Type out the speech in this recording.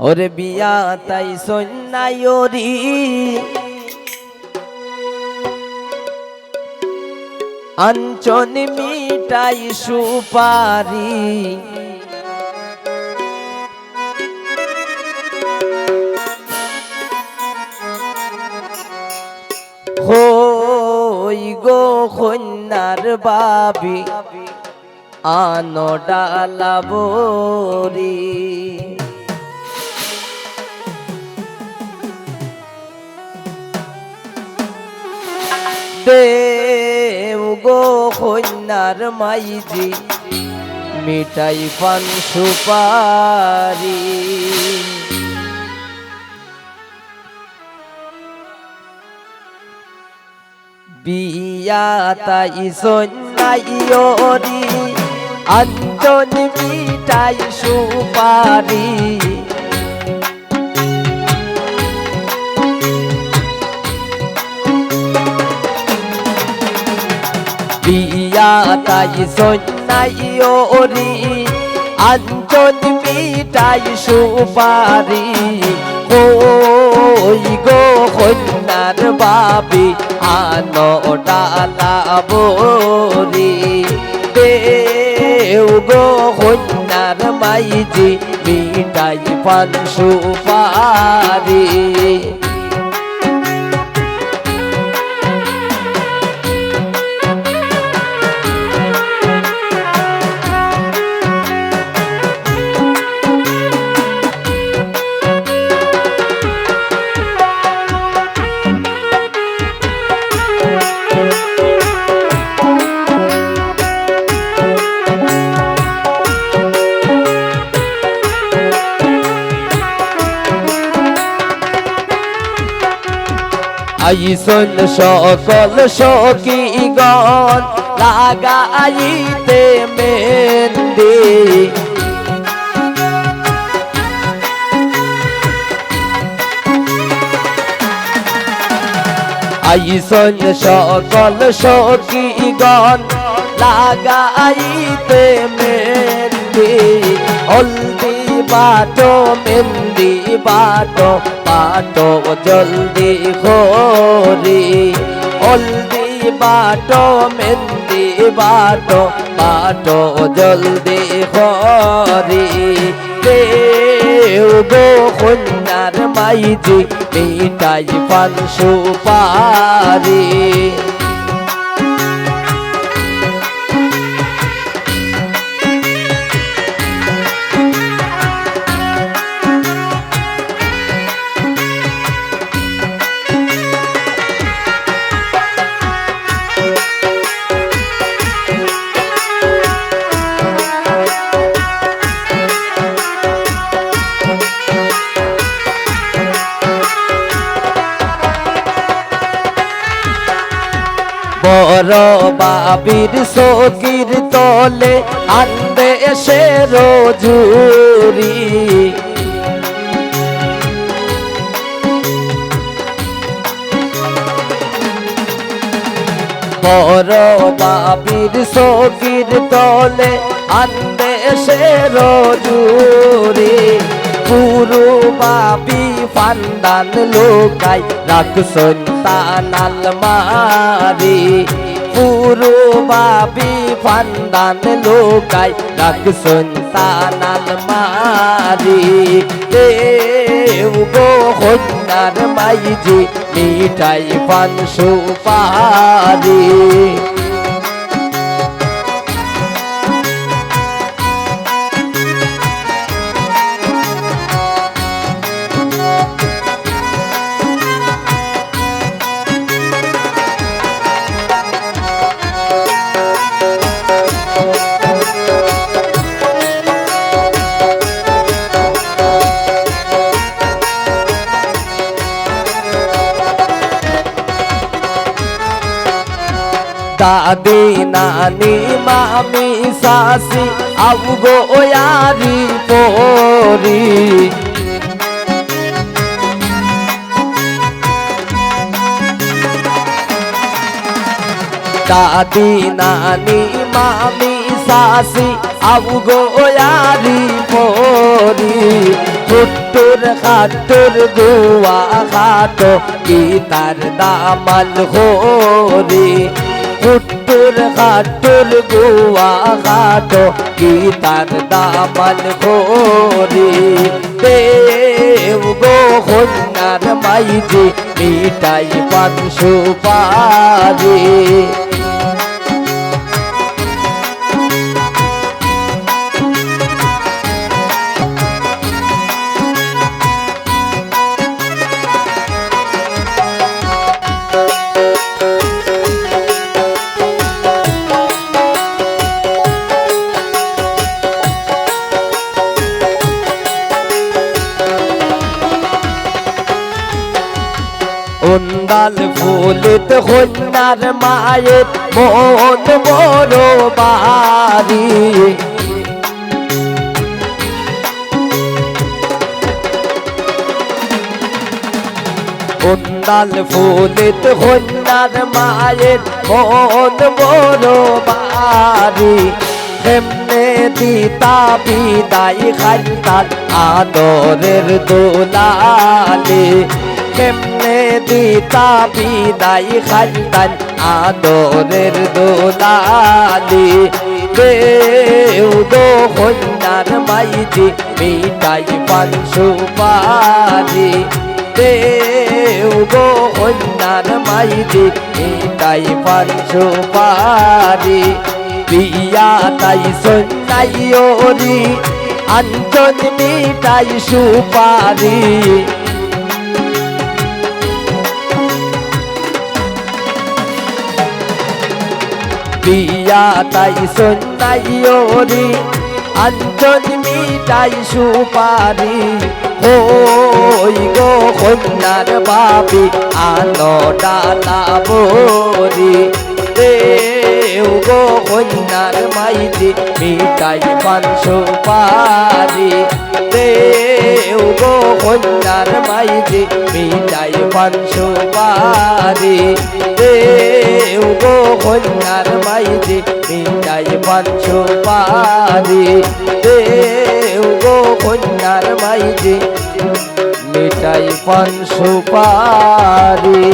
ওরে বিয়া তাই সন্ন্যায়রি আঞ্চন মিটাই সুপারি হই গো কন্যার বাবি আনো ডালাবরি দেও গো কন্যার মাইজি মিঠাই পান সুপারি বিয়া তাই সন্ন্যায়রি আঞ্চন মিঠাই সুপারি বিয়া তাই সন্ন্যায়রি আঞ্চন মিঠাই সুপারি ওই গো কন্যার বাবি আনো ডালাবরি দেও গো কন্যার মাইজি মিঠাই পান সুপারি আইসন সকল সখীগণ লাগাইতে মেহেন্দি আইসন সকল সখীগণ লাগাইতে মেহেন্দি হলদি বাটো মেহেন্দি বাটো বাটো জলদি খোরি হলদি বাটো মেহেন্দি বাটো বাটো জলদি খোরি দেও গো কন্যার মাইজি মিঠাই পান সুপারি বড় বাবির সকির তলে আনবে সে রোজুরি বড় বাবির সকির তলে আনবে সে রোজুরি পুরু বাবি ফান্দান লোকাই রাখছন তান আলমারি পুরু বাবি ফান্দান লোকাই রাখছন তান আলমারি দেও গো কন্যার মাইজি মিঠাই পান সুপারি দাদি নানি মামি সাসি আউগো ওয়ারি পরি দাদি নানি মামি সাসি আউগো ওয়ারি পরি ছোট্ট হুট্টুর খাট্টুর গুয়া খাটো কি তার দামাল হরি হুট্টুর খাট্টুর গুয়া খাটো কি তার দামাল হরি দেব গো কন্যার মাইজি মিটাই পান সুপারি উন্দাল ফুলিত কন্যার মায়ের মন বড় বাড়ি উন্দাল ফুলিত কন্যার মায়ের মন বড় বাড়ি কেমনে দিতা বিদায় খাইতাল আদরের দোলালি কেমনে দিতা বিদায় খাইতাল আদরের দোলালি দেও গো কন্যার মাইজি মিটাই পান সুপারি দেও গো কন্যার মাইজি মিটাই পান সুপারি বিয়া তাই সন্ন্যাই ওরি আঞ্চন মিটাই সুপারি বিয়া তাই সন্ন্যাই ওরি আঞ্চন মিটাই সুপারি ওই গো কন্যার বাপি আনো ডালা বরি দেও গো কন্যার মাইজি মিটাই পান সুপারি দেও গো কন্যার মাইজি মিটাই পান সুপারি দেও গো কন্যার মাইজি মিটাই পান সুপারি দেও গো কন্যার মাইজি মিটাই পান সুপারি।